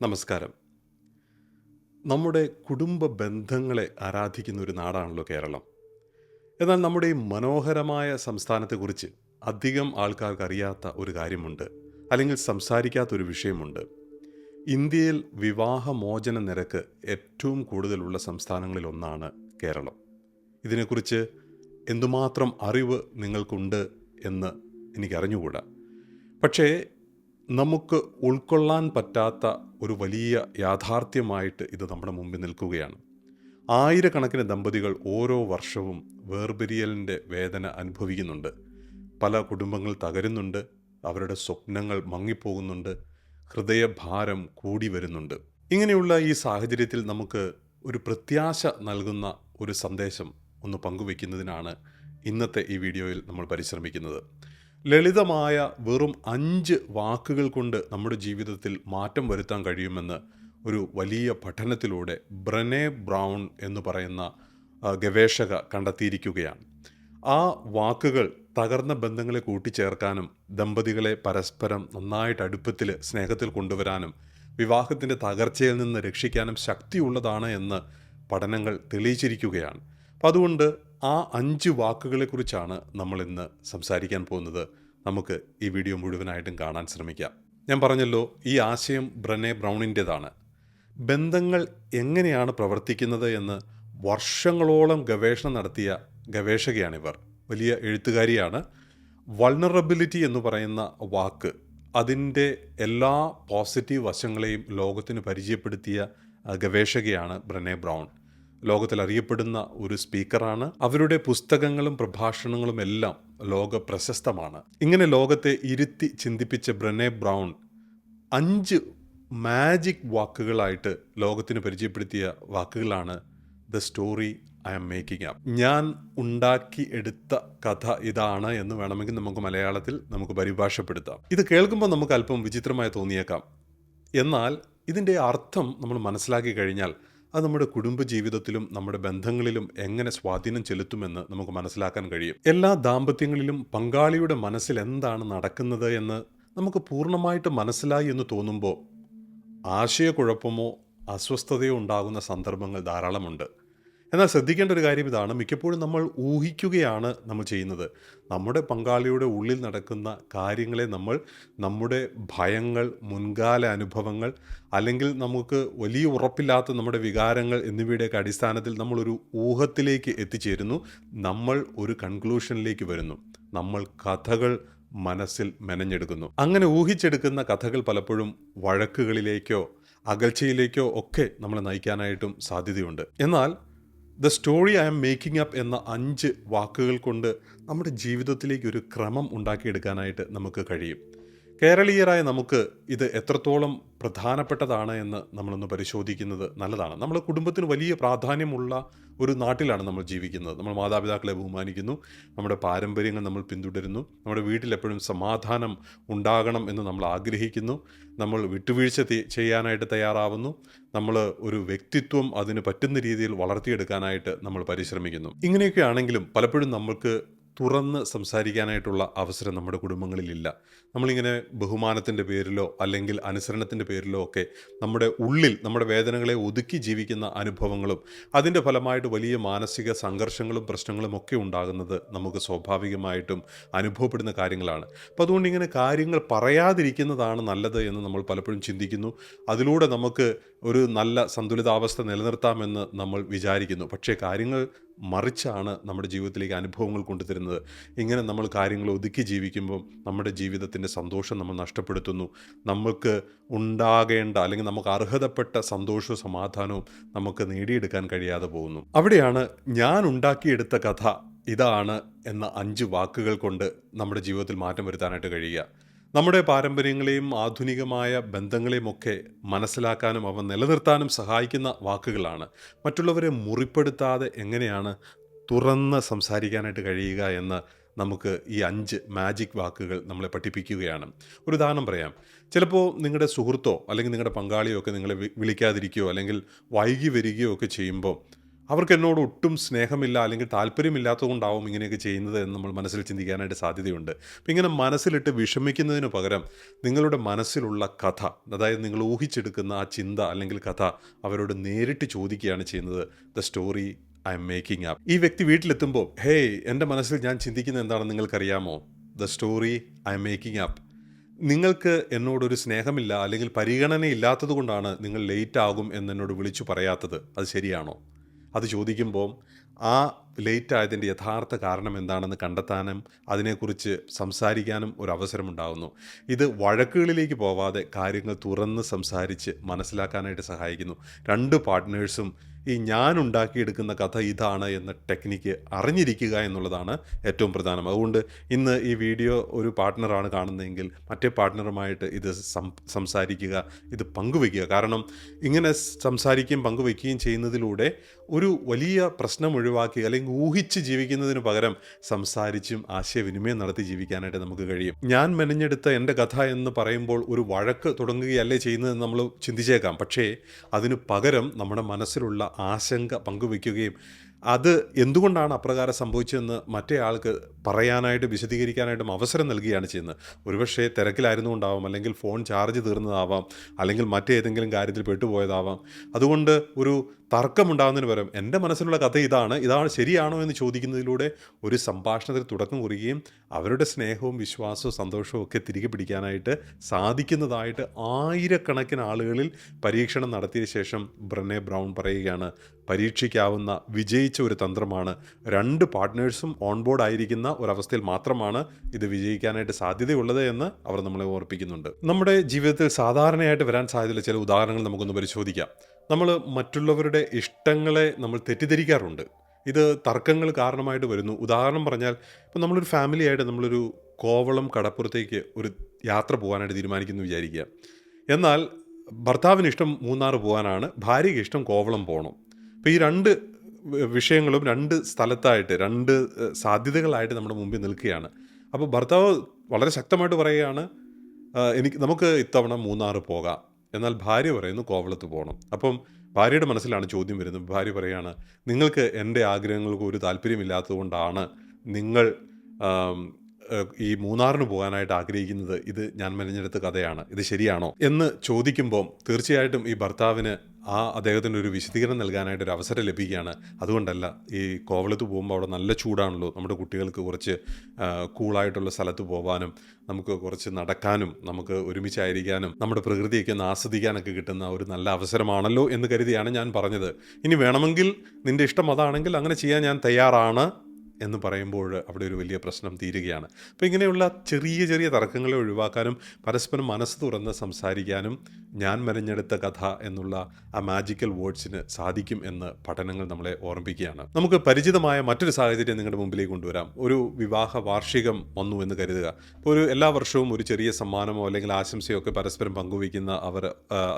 നമസ്കാരം. നമ്മുടെ കുടുംബ ബന്ധങ്ങളെ ആരാധിക്കുന്ന ഒരു നാടാണല്ലോ കേരളം. എന്നാൽ നമ്മുടെ ഈ മനോഹരമായ സംസ്ഥാനത്തെക്കുറിച്ച് അധികം ആൾക്കാർക്ക് അറിയാത്ത ഒരു കാര്യമുണ്ട്. അല്ലെങ്കിൽ സംസാരിക്കാത്ത ഒരു വിഷയമുണ്ട്. ഇന്ത്യയിൽ വിവാഹമോചന നിരക്ക് ഏറ്റവും കൂടുതലുള്ള സംസ്ഥാനങ്ങളിൽ ഒന്നാണ് കേരളം. ഇതിനെക്കുറിച്ച് എന്തുമാത്രം അറിവ് നിങ്ങൾക്കുണ്ട് എന്ന് എനിക്കറിഞ്ഞുകൂടാ. പക്ഷേ നമുക്ക് ഉൾക്കൊള്ളാൻ പറ്റാത്ത ഒരു വലിയ യാഥാർത്ഥ്യമായിട്ട് ഇത് നമ്മുടെ മുമ്പിൽ നിൽക്കുകയാണ്. ആയിരക്കണക്കിന് ദമ്പതികൾ ഓരോ വർഷവും വേർപിരിയലിൻ്റെ വേദന അനുഭവിക്കുന്നുണ്ട്. പല കുടുംബങ്ങൾ തകരുന്നുണ്ട്, അവരുടെ സ്വപ്നങ്ങൾ മങ്ങിപ്പോകുന്നുണ്ട്, ഹൃദയഭാരം കൂടി വരുന്നുണ്ട്. ഇങ്ങനെയുള്ള ഈ സാഹചര്യത്തിൽ നമുക്ക് ഒരു പ്രത്യാശ നൽകുന്ന ഒരു സന്ദേശം ഒന്ന് പങ്കുവയ്ക്കുന്നതിനാണ് ഇന്നത്തെ ഈ വീഡിയോയിൽ നമ്മൾ പരിശ്രമിക്കുന്നത്. ലളിതമായ വെറും 5 വാക്കുകൾ കൊണ്ട് നമ്മുടെ ജീവിതത്തിൽ മാറ്റം വരുത്താൻ കഴിയുമെന്ന് ഒരു വലിയ പഠനത്തിലൂടെ ബ്രെനെ ബ്രൗൺ എന്ന് പറയുന്ന ഗവേഷക കണ്ടെത്തിയിരിക്കുകയാണ്. ആ വാക്കുകൾ തകർന്ന ബന്ധങ്ങളെ കൂട്ടിച്ചേർക്കാനും ദമ്പതികളെ പരസ്പരം നന്നായിട്ട് അടുപ്പത്തിൽ സ്നേഹത്തിൽ കൊണ്ടുവരാനും വിവാഹത്തിൻ്റെ തകർച്ചയിൽ നിന്ന് രക്ഷിക്കാനും ശക്തിയുള്ളതാണ് എന്ന് പഠനങ്ങൾ തെളിയിച്ചിരിക്കുകയാണ്. അപ്പം അതുകൊണ്ട് ആ 5 വാക്കുകളെക്കുറിച്ചാണ് നമ്മൾ ഇന്ന് സംസാരിക്കാൻ പോകുന്നത്. നമുക്ക് ഈ വീഡിയോ മുഴുവനായിട്ടും കാണാൻ ശ്രമിക്കാം. ഞാൻ പറഞ്ഞല്ലോ, ഈ ആശയം ബ്രെനെ ബ്രൗണിൻ്റെതാണ്. ബന്ധങ്ങൾ എങ്ങനെയാണ് പ്രവർത്തിക്കുന്നത് എന്ന് വർഷങ്ങളോളം ഗവേഷണം നടത്തിയ ഗവേഷകയാണിവർ. വലിയ എഴുത്തുകാരിയാണ്. വൾണറബിലിറ്റി എന്ന് പറയുന്ന വാക്ക്, അതിൻ്റെ എല്ലാ പോസിറ്റീവ് വശങ്ങളെയും ലോകത്തിന് പരിചയപ്പെടുത്തിയ ഗവേഷകയാണ് ബ്രെനെ ബ്രൗൺ. ലോകത്തിൽ അറിയപ്പെടുന്ന ഒരു സ്പീക്കറാണ്. അവരുടെ പുസ്തകങ്ങളും പ്രഭാഷണങ്ങളും എല്ലാം ലോക പ്രശസ്തമാണ്. ഇങ്ങനെ ലോകത്തെ ഇരുത്തി ചിന്തിപ്പിച്ച ബ്രെനെ ബ്രൗൺ 5 മാജിക് വാക്കുകളായിട്ട് ലോകത്തിന് പരിചയപ്പെടുത്തിയ വാക്കുകളാണ് the story I am making up. ഞാൻ ഉണ്ടാക്കി എടുത്ത കഥ ഇതാണ് എന്ന് വേണമെങ്കിൽ നമുക്ക് മലയാളത്തിൽ നമുക്ക് പരിഭാഷപ്പെടുത്താം. ഇത് കേൾക്കുമ്പോൾ നമുക്ക് അല്പം വിചിത്രമായി തോന്നിയേക്കാം. എന്നാൽ ഇതിൻ്റെ അർത്ഥം നമ്മൾ മനസ്സിലാക്കി കഴിഞ്ഞാൽ അത് നമ്മുടെ കുടുംബജീവിതത്തിലും നമ്മുടെ ബന്ധങ്ങളിലും എങ്ങനെ സ്വാധീനം ചെലുത്തുമെന്ന് നമുക്ക് മനസ്സിലാക്കാൻ കഴിയും. എല്ലാ ദാമ്പത്യങ്ങളിലും പങ്കാളിയുടെ മനസ്സിൽ എന്താണ് നടക്കുന്നത് എന്ന് നമുക്ക് പൂർണ്ണമായിട്ട് മനസ്സിലായി എന്ന് തോന്നുമ്പോൾ ആശയക്കുഴപ്പമോ അസ്വസ്ഥതയോ ഉണ്ടാകുന്ന സന്ദർഭങ്ങൾ ധാരാളമുണ്ട്. എന്നാൽ ശ്രദ്ധിക്കേണ്ട ഒരു കാര്യം ഇതാണ്: മിക്കപ്പോഴും നമ്മൾ ഊഹിക്കുകയാണ് നമ്മൾ ചെയ്യുന്നത്. നമ്മുടെ പങ്കാളിയുടെ ഉള്ളിൽ നടക്കുന്ന കാര്യങ്ങളെ നമ്മൾ നമ്മുടെ ഭയങ്ങൾ, മുൻകാല അനുഭവങ്ങൾ, അല്ലെങ്കിൽ നമുക്ക് വലിയ ഉറപ്പില്ലാത്ത നമ്മുടെ വികാരങ്ങൾ എന്നിവയുടെയൊക്കെ അടിസ്ഥാനത്തിൽ നമ്മളൊരു ഊഹത്തിലേക്ക് എത്തിച്ചേരുന്നു. നമ്മൾ ഒരു കൺക്ലൂഷനിലേക്ക് വരുന്നു. നമ്മൾ കഥകൾ മനസ്സിൽ മെനഞ്ഞെടുക്കുന്നു. അങ്ങനെ ഊഹിച്ചെടുക്കുന്ന കഥകൾ പലപ്പോഴും വഴക്കുകളിലേക്കോ അകൽച്ചയിലേക്കോ ഒക്കെ നമ്മളെ നയിക്കാനായിട്ടും സാധ്യതയുണ്ട്. എന്നാൽ the story I am making up എന്ന 5 വാക്കുകൾ കൊണ്ട് നമ്മുടെ ജീവിതത്തിലേക്ക് ഒരു ക്രമം ഉണ്ടാക്കിയെടുക്കാനായിട്ട് നമുക്ക് കഴിയും. കേരളീയരായ നമുക്ക് ഇത് എത്രത്തോളം പ്രധാനപ്പെട്ടതാണ് എന്ന് നമ്മളൊന്ന് പരിശോധിക്കുന്നത് നല്ലതാണ്. നമ്മുടെ കുടുംബത്തിന് വലിയ പ്രാധാന്യമുള്ള ഒരു നാട്ടിലാണ് നമ്മൾ ജീവിക്കുന്നത്. നമ്മൾ മാതാപിതാക്കളെ ബഹുമാനിക്കുന്നു, നമ്മുടെ പാരമ്പര്യങ്ങൾ നമ്മൾ പിന്തുടരുന്നു, നമ്മുടെ വീട്ടിൽ എപ്പോഴും സമാധാനം ഉണ്ടാകണം എന്ന് നമ്മൾ ആഗ്രഹിക്കുന്നു, നമ്മൾ വിട്ടുവീഴ്ച ചെയ്യാനായിട്ട് തയ്യാറാവുന്നു, നമ്മൾ ഒരു വ്യക്തിത്വം അതിന് പറ്റുന്ന രീതിയിൽ വളർത്തിയെടുക്കാനായിട്ട് നമ്മൾ പരിശ്രമിക്കുന്നു. ഇങ്ങനെയൊക്കെ ആണെങ്കിലും പലപ്പോഴും നമ്മൾക്ക് തുറന്ന് സംസാരിക്കാനായിട്ടുള്ള അവസരം നമ്മുടെ കുടുംബങ്ങളിലില്ല. നമ്മളിങ്ങനെ ബഹുമാനത്തിൻ്റെ പേരിലോ അല്ലെങ്കിൽ അനുസരണത്തിൻ്റെ പേരിലോ ഒക്കെ നമ്മുടെ ഉള്ളിൽ നമ്മുടെ വേദനകളെ ഒതുക്കി ജീവിക്കുന്ന അനുഭവങ്ങളും അതിൻ്റെ ഫലമായിട്ട് വലിയ മാനസിക സംഘർഷങ്ങളും പ്രശ്നങ്ങളും ഒക്കെ ഉണ്ടാകുന്നത് നമുക്ക് സ്വാഭാവികമായിട്ടും അനുഭവപ്പെടുന്ന കാര്യങ്ങളാണ്. അപ്പോൾ അതുകൊണ്ട് ഇങ്ങനെ കാര്യങ്ങൾ പറയാതിരിക്കുന്നതാണ് നല്ലത് എന്ന് നമ്മൾ പലപ്പോഴും ചിന്തിക്കുന്നു. അതിലൂടെ നമുക്ക് ഒരു നല്ല സന്തുലിതാവസ്ഥ നിലനിർത്താമെന്ന് നമ്മൾ വിചാരിക്കുന്നു. പക്ഷേ കാര്യങ്ങൾ മറിച്ചാണ് നമ്മുടെ ജീവിതത്തിലേക്ക് അനുഭവങ്ങൾ കൊണ്ടുതരുന്നത്. ഇങ്ങനെ നമ്മൾ കാര്യങ്ങൾ ഒതുക്കി ജീവിക്കുമ്പോൾ നമ്മുടെ ജീവിതത്തിൻ്റെ സന്തോഷം നമ്മൾ നഷ്ടപ്പെടുത്തുന്നു. നമുക്ക് ഉണ്ടാകേണ്ട അല്ലെങ്കിൽ നമുക്ക് അർഹതപ്പെട്ട സന്തോഷവും സമാധാനവും നമുക്ക് നേടിയെടുക്കാൻ കഴിയാതെ പോകുന്നു. അവിടെയാണ് ഞാൻ ഉണ്ടാക്കിയെടുത്ത കഥ ഇതാണ് എന്ന 5 വാക്കുകൾ കൊണ്ട് നമ്മുടെ ജീവിതത്തിൽ മാറ്റം വരുത്താനായിട്ട് കഴിയുക. നമ്മുടെ പാരമ്പര്യങ്ങളെയും ആധുനികമായ ബന്ധങ്ങളെയും ഒക്കെ മനസ്സിലാക്കാനും അവ നിലനിർത്താനും സഹായിക്കുന്ന വാക്കുകളാണ്. മറ്റുള്ളവരെ മുറിപ്പെടുത്താതെ എങ്ങനെയാണ് തുറന്ന് സംസാരിക്കാനായിട്ട് കഴിയുക എന്ന് നമുക്ക് ഈ 5 മാജിക് വാക്കുകൾ നമ്മളെ പഠിപ്പിക്കുകയാണ്. ഒരു ഉദാഹരണം പറയാം. ചിലപ്പോൾ നിങ്ങളുടെ സുഹൃത്തോ അല്ലെങ്കിൽ നിങ്ങളുടെ പങ്കാളിയോ ഒക്കെ നിങ്ങളെ വിളിക്കാതിരിക്കുകയോ അല്ലെങ്കിൽ വൈകി വരികയോ ഒക്കെ ചെയ്യുമ്പോൾ അവർക്ക് എന്നോട് ഒട്ടും സ്നേഹമില്ല അല്ലെങ്കിൽ താല്പര്യമില്ലാത്തതുകൊണ്ടാവും ഇങ്ങനെയൊക്കെ ചെയ്യുന്നത് എന്ന് നമ്മൾ മനസ്സിൽ ചിന്തിക്കാനായിട്ട് സാധ്യതയുണ്ട്. അപ്പോൾ ഇങ്ങനെ മനസ്സിലിട്ട് വിഷമിക്കുന്നതിന് പകരം നിങ്ങളുടെ മനസ്സിലുള്ള കഥ, അതായത് നിങ്ങൾ ഊഹിച്ചെടുക്കുന്ന ആ ചിന്ത അല്ലെങ്കിൽ കഥ അവരോട് നേരിട്ട് ചോദിക്കുകയാണ് ചെയ്യുന്നത്. The story I M making up. ഈ വ്യക്തി വീട്ടിലെത്തുമ്പോൾ, ഹേയ്, എൻ്റെ മനസ്സിൽ ഞാൻ ചിന്തിക്കുന്നത് എന്താണെന്ന് നിങ്ങൾക്കറിയാമോ? The story I M making up. നിങ്ങൾക്ക് എന്നോടൊരു സ്നേഹമില്ല അല്ലെങ്കിൽ പരിഗണനയില്ലാത്തത് കൊണ്ടാണ് നിങ്ങൾ ലേറ്റ് ആകും എന്നോട് വിളിച്ചു പറയാത്തത്. അത് ശരിയാണോ? അത് ചോദിക്കുമ്പോൾ ആ ലേറ്റ് ആയതിൻ്റെ യഥാർത്ഥ കാരണം എന്താണെന്ന് കണ്ടെത്താനും അതിനെക്കുറിച്ച് സംസാരിക്കാനും ഒരു അവസരമുണ്ടാകുന്നു. ഇത് വഴക്കുകളിലേക്ക് പോവാതെ കാര്യങ്ങൾ തുറന്ന് സംസാരിച്ച് മനസ്സിലാക്കാനായിട്ട് സഹായിക്കുന്നു. രണ്ട് പാർട്ട്നേഴ്സും ഈ ഞാൻ ഉണ്ടാക്കിയെടുക്കുന്ന കഥ ഇതാണ് എന്ന ടെക്നിക്ക് അറിഞ്ഞിരിക്കുക എന്നുള്ളതാണ് ഏറ്റവും പ്രധാനം. അതുകൊണ്ട് ഇന്ന് ഈ വീഡിയോ ഒരു പാർട്ട്ണറാണ് കാണുന്നതെങ്കിൽ മറ്റേ പാർട്ട്ണറുമായിട്ട് ഇത് സംസാരിക്കുക, ഇത് പങ്കുവയ്ക്കുക. കാരണം ഇങ്ങനെ സംസാരിക്കുകയും പങ്കുവയ്ക്കുകയും ചെയ്യുന്നതിലൂടെ ഒരു വലിയ പ്രശ്നം ഒഴിവാക്കി അല്ലെങ്കിൽ ഊഹിച്ച് ജീവിക്കുന്നതിന് പകരം സംസാരിച്ചും ആശയവിനിമയം നടത്തി ജീവിക്കാനായിട്ട് നമുക്ക് കഴിയും. ഞാൻ മെനഞ്ഞെടുത്ത എൻ്റെ കഥ എന്ന് പറയുമ്പോൾ ഒരു വഴക്ക് തുടങ്ങുകയല്ലേ ചെയ്യുന്നതെന്ന് നമ്മൾ ചിന്തിച്ചേക്കാം. പക്ഷേ അതിനു പകരം നമ്മുടെ മനസ്സിലുള്ള ആശങ്ക പങ്കുവയ്ക്കുകയും അത് എന്തുകൊണ്ടാണ് അപ്രകാരം സംഭവിച്ചതെന്ന് മറ്റേ ആൾക്ക് പറയാനായിട്ട് വിശദീകരിക്കാനായിട്ടും അവസരം നൽകുകയാണ് ചെയ്യുന്നത്. ഒരുപക്ഷെ തിരക്കിലായിരുന്നുകൊണ്ടാവാം, അല്ലെങ്കിൽ ഫോൺ ചാർജ് തീർന്നതാവാം, അല്ലെങ്കിൽ മറ്റേതെങ്കിലും കാര്യത്തിൽ പെട്ടുപോയതാവാം. അതുകൊണ്ട് ഒരു തർക്കമുണ്ടാകുന്നതിന് പകരം എൻ്റെ മനസ്സിലുള്ള കഥ ഇതാണ് ശരിയാണോ എന്ന് ചോദിക്കുന്നതിലൂടെ ഒരു സംഭാഷണത്തിൽ തുടക്കം കുറിക്കുകയും അവരുടെ സ്നേഹവും വിശ്വാസവും സന്തോഷവും ഒക്കെ തിരികെ പിടിക്കാനായിട്ട് സാധിക്കുന്നതായിട്ട് ആയിരക്കണക്കിന് ആളുകളിൽ പരീക്ഷണം നടത്തിയ ശേഷം ബ്രെനെ ബ്രൗൺ പറയുകയാണ്, പരീക്ഷിക്കാവുന്ന വിജയിച്ച ഒരു തന്ത്രമാണ്. രണ്ട് പാർട്ട്നേഴ്സും ഓൺ ബോർഡ് ആയിരിക്കുന്ന ഒരവസ്ഥയിൽ മാത്രമാണ് ഇത് വിജയിക്കാനായിട്ട് സാധ്യതയുള്ളത് എന്ന് അവർ നമ്മളെ ഓർപ്പിക്കുന്നുണ്ട്. നമ്മുടെ ജീവിതത്തിൽ സാധാരണയായിട്ട് വരാൻ സാധ്യതയുള്ള ചില ഉദാഹരണങ്ങൾ നമുക്കൊന്ന് പരിശോധിക്കാം. നമ്മൾ മറ്റുള്ളവരുടെ ഇഷ്ടങ്ങളെ നമ്മൾ തെറ്റിദ്ധരിക്കാറുണ്ട്. ഇത് തർക്കങ്ങൾ കാരണമായിട്ട് വരുന്നു. ഉദാഹരണം പറഞ്ഞാൽ, ഇപ്പം നമ്മളൊരു ഫാമിലിയായിട്ട് നമ്മളൊരു കോവളം കടപ്പുറത്തേക്ക് ഒരു യാത്ര പോകാനായിട്ട് തീരുമാനിക്കുന്നു വിചാരിക്കുക. എന്നാൽ ഭർത്താവിന് ഇഷ്ടം മൂന്നാർ പോകാനാണ്, ഭാര്യയ്ക്ക് ഇഷ്ടം കോവളം പോകണം. അപ്പോൾ ഈ രണ്ട് വിഷയങ്ങളും രണ്ട് സ്ഥലത്തായിട്ട് രണ്ട് സാധ്യതകളായിട്ട് നമ്മുടെ മുമ്പിൽ നിൽക്കുകയാണ്. അപ്പോൾ ഭർത്താവ് വളരെ ശക്തമായിട്ട് പറയുകയാണ്, നമുക്ക് ഇത്തവണ മൂന്നാർ പോകാം. എന്നാൽ ഭാര്യ പറയുന്നു കോവളത്ത് പോകണം. അപ്പം ഭാര്യയുടെ മനസ്സിലാണ് ചോദ്യം വരുന്നത്. ഭാര്യ പറയുകയാണ്, നിങ്ങൾക്ക് എൻ്റെ ആഗ്രഹങ്ങൾക്ക് ഒരു താല്പര്യമില്ലാത്തതുകൊണ്ടാണ് നിങ്ങൾ ഈ മൂന്നാറിന് പോകാനായിട്ട് ആഗ്രഹിക്കുന്നത്. ഇത് ഞാൻ മെനഞ്ഞെടുത്ത കഥയാണ്, ഇത് ശരിയാണോ എന്ന് ചോദിക്കുമ്പോൾ തീർച്ചയായിട്ടും ഈ ഭർത്താവിന് അദ്ദേഹത്തിന് ഒരു വിശദീകരണം നൽകാനായിട്ടൊരു അവസരം ലഭിക്കുകയാണ്. അതുകൊണ്ടല്ല, ഈ കോവളത്ത് പോകുമ്പോൾ അവിടെ നല്ല ചൂടാണല്ലോ, നമ്മുടെ കുട്ടികൾക്ക് കുറച്ച് കൂളായിട്ടുള്ള സ്ഥലത്ത് പോകാനും നമുക്ക് കുറച്ച് നടക്കാനും നമുക്ക് ഒരുമിച്ചായിരിക്കാനും നമ്മുടെ പ്രകൃതിയൊക്കെ ഒന്ന് ആസ്വദിക്കാനൊക്കെ കിട്ടുന്ന ഒരു നല്ല അവസരമാണല്ലോ എന്ന് കരുതിയാണ് ഞാൻ പറഞ്ഞത്. ഇനി വേണമെങ്കിൽ നിൻ്റെ ഇഷ്ടം അതാണെങ്കിൽ അങ്ങനെ ചെയ്യാൻ ഞാൻ തയ്യാറാണ് എന്ന് പറയുമ്പോൾ അവിടെ ഒരു വലിയ പ്രശ്നം തീരുകയാണ്. അപ്പോൾ ഇങ്ങനെയുള്ള ചെറിയ ചെറിയ തർക്കങ്ങളെ ഒഴിവാക്കാനും പരസ്പരം മനസ്സ് തുറന്ന് സംസാരിക്കാനും ഞാൻ മെനഞ്ഞെടുത്ത കഥ എന്നുള്ള ആ മാജിക്കൽ വേർഡ്സിന് സാധിക്കും എന്ന് പഠനങ്ങൾ നമ്മളെ ഓർമ്മിപ്പിക്കുകയാണ്. നമുക്ക് പരിചിതമായ മറ്റൊരു സാഹചര്യം നിങ്ങളുടെ മുമ്പിലേക്ക് കൊണ്ടുവരാം. ഒരു വിവാഹ വാർഷികം വന്നു എന്ന് കരുതുക. ഇപ്പോൾ എല്ലാ വർഷവും ഒരു ചെറിയ സമ്മാനമോ അല്ലെങ്കിൽ ആശംസയോ ഒക്കെ പരസ്പരം പങ്കുവയ്ക്കുന്ന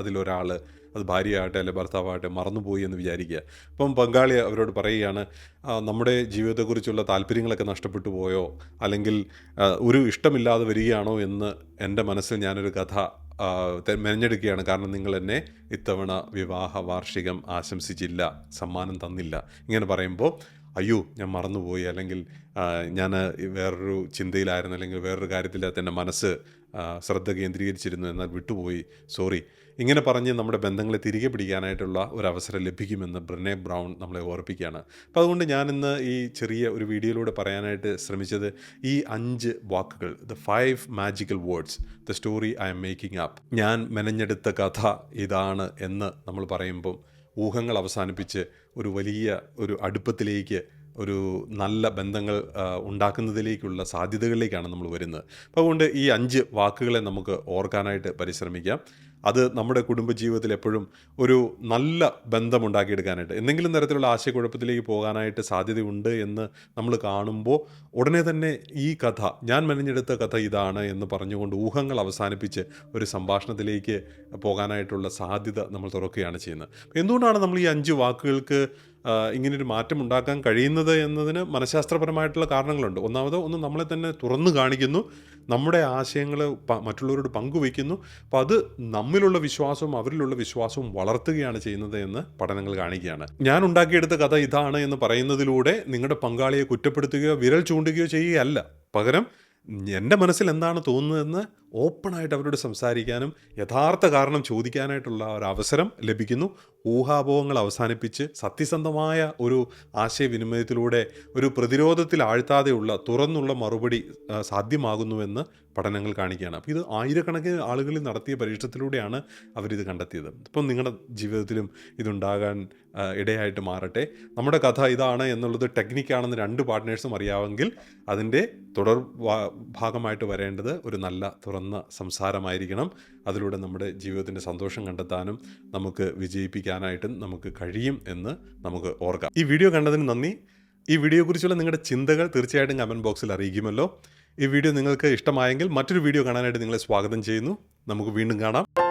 അതിലൊരാൾ, അത് ഭാര്യയാകട്ടെ അല്ലെങ്കിൽ ഭർത്താവാകട്ടെ, മറന്നുപോയി എന്ന് വിചാരിക്കുക. അപ്പം പങ്കാളി അവരോട് പറയുകയാണ്, നമ്മുടെ ജീവിതത്തെക്കുറിച്ചുള്ള താല്പര്യങ്ങളൊക്കെ നഷ്ടപ്പെട്ടു പോയോ, അല്ലെങ്കിൽ ഒരു ഇഷ്ടമില്ലാതെ വരികയാണോ എന്ന് എൻ്റെ മനസ്സിൽ ഞാനൊരു കഥ മെനഞ്ഞെടുക്കുകയാണ്. കാരണം നിങ്ങൾ എന്നെ ഇത്തവണ വിവാഹ വാർഷികം ആശംസിച്ചില്ല, സമ്മാനം തന്നില്ല. ഇങ്ങനെ പറയുമ്പോൾ, അയ്യോ ഞാൻ മറന്നുപോയി, അല്ലെങ്കിൽ ഞാൻ വേറൊരു ചിന്തയിലായിരുന്നു, അല്ലെങ്കിൽ വേറൊരു കാര്യത്തിലകത്ത് എൻ്റെ മനസ്സ് ശ്രദ്ധ കേന്ദ്രീകരിച്ചിരുന്നു, എന്നാൽ വിട്ടുപോയി, സോറി. ഇങ്ങനെ പറഞ്ഞ് നമ്മുടെ ബന്ധങ്ങളെ തിരികെ പിടിക്കാനായിട്ടുള്ള ഒരു അവസരം ലഭിക്കുമെന്ന് ബ്രെനെ ബ്രൗൺ നമ്മളെ ഓർപ്പിക്കുകയാണ്. അപ്പോൾ അതുകൊണ്ട് ഞാനിന്ന് ഈ ചെറിയ ഒരു വീഡിയോയിലൂടെ പറയാനായിട്ട് ശ്രമിച്ചത് ഈ 5 വാക്കുകൾ, the 5 magical words, the story I M making up. ഞാൻ മെനഞ്ഞെടുത്ത കഥ ഇതാണ് എന്ന് നമ്മൾ പറയുമ്പം ഊഹങ്ങൾ അവസാനിപ്പിച്ച് ഒരു വലിയ ഒരു അടുപ്പത്തിലേക്ക്, ഒരു നല്ല ബന്ധങ്ങൾ ഉണ്ടാക്കുന്നതിലേക്കുള്ള സാധ്യതകളിലേക്കാണ് നമ്മൾ വരുന്നത്. അപ്പോൾ അതുകൊണ്ട് ഈ 5 വാക്കുകളെ നമുക്ക് ഓർക്കാനായിട്ട് പരിശ്രമിക്കാം. അത് നമ്മുടെ കുടുംബജീവിതത്തിൽ എപ്പോഴും ഒരു നല്ല ബന്ധമുണ്ടാക്കിയെടുക്കാനായിട്ട്, എന്തെങ്കിലും തരത്തിലുള്ള ആശയക്കുഴപ്പത്തിലേക്ക് പോകാനായിട്ട് സാധ്യതയുണ്ട് എന്ന് നമ്മൾ കാണുമ്പോൾ ഉടനെ തന്നെ ഈ കഥ, ഞാൻ മെനഞ്ഞെടുത്ത കഥ ഇതാണ് എന്ന് പറഞ്ഞുകൊണ്ട് ഊഹങ്ങൾ അവസാനിപ്പിച്ച് ഒരു സംഭാഷണത്തിലേക്ക് പോകാനായിട്ടുള്ള സാധ്യത നമ്മൾ തുറക്കുകയാണ് ചെയ്യുന്നത്. എന്തുകൊണ്ടാണ് നമ്മൾ ഈ 5 വാക്കുകൾക്ക് ഇങ്ങനൊരു മാറ്റം ഉണ്ടാക്കാൻ കഴിയുന്നത് എന്നതിന് മനഃശാസ്ത്രപരമായിട്ടുള്ള കാരണങ്ങളുണ്ട്. ഒന്ന് നമ്മളെ തന്നെ തുറന്നു കാണിക്കുന്നു, നമ്മുടെ ആശയങ്ങൾ മറ്റുള്ളവരോട് പങ്കുവയ്ക്കുന്നു. അപ്പോൾ അത് നമ്മിലുള്ള വിശ്വാസവും അവരിലുള്ള വിശ്വാസവും വളർത്തുകയാണ് ചെയ്യുന്നത് എന്ന് പഠനങ്ങൾ കാണിക്കുകയാണ്. ഞാൻ ഉണ്ടാക്കിയെടുത്ത കഥ ഇതാണ് എന്ന് പറയുന്നതിലൂടെ നിങ്ങളുടെ പങ്കാളിയെ കുറ്റപ്പെടുത്തുകയോ വിരൽ ചൂണ്ടുകയോ ചെയ്യുകയല്ല. പകരം എൻ്റെ മനസ്സിൽ എന്താണ് തോന്നുന്നതെന്ന് ഓപ്പണായിട്ട് അവരോട് സംസാരിക്കാനും യഥാർത്ഥ കാരണം ചോദിക്കാനായിട്ടുള്ള ഒരു അവസരം ലഭിക്കുന്നു. ഊഹാപോഹങ്ങൾ അവസാനിപ്പിച്ച് സത്യസന്ധമായ ഒരു ആശയവിനിമയത്തിലൂടെ ഒരു പ്രതിരോധത്തിൽ ആഴ്ത്താതെയുള്ള തുറന്നുള്ള മറുപടി സാധ്യമാകുന്നുവെന്ന് പഠനങ്ങൾ കാണിക്കുകയാണ്. അപ്പോൾ ഇത് ആയിരക്കണക്കിന് ആളുകളിൽ നടത്തിയ പരീക്ഷണത്തിലൂടെയാണ് അവരിത് കണ്ടെത്തിയത്. ഇപ്പം നിങ്ങളുടെ ജീവിതത്തിലും ഇതുണ്ടാകാൻ ഇടയായിട്ട് മാറട്ടെ. നമ്മുടെ കഥ ഇതാണ് എന്നുള്ളത് ടെക്നിക്കാണെന്ന് 2 പാർട്ട്നേഴ്സും അറിയാമെങ്കിൽ അതിൻ്റെ തുടർ ഭാഗമായിട്ട് വരേണ്ടത് ഒരു നല്ല തുറന്ന സംസാരമായിരിക്കണം. അതിലൂടെ നമ്മുടെ ജീവിതത്തിൻ്റെ സന്തോഷം കണ്ടെത്താനും നമുക്ക് വിജയിപ്പിക്കാനായിട്ടും നമുക്ക് കഴിയും എന്ന് നമുക്ക് ഓർക്കാം. ഈ വീഡിയോ കണ്ടതിന് നന്ദി. ഈ വീഡിയോയെക്കുറിച്ചുള്ള നിങ്ങളുടെ ചിന്തകൾ തീർച്ചയായിട്ടും കമൻറ്റ് ബോക്സിൽ അറിയിക്കുമല്ലോ. ഈ വീഡിയോ നിങ്ങൾക്ക് ഇഷ്ടമായെങ്കിൽ മറ്റൊരു വീഡിയോ കാണാനായിട്ട് നിങ്ങളെ സ്വാഗതം ചെയ്യുന്നു. നമുക്ക് വീണ്ടും കാണാം.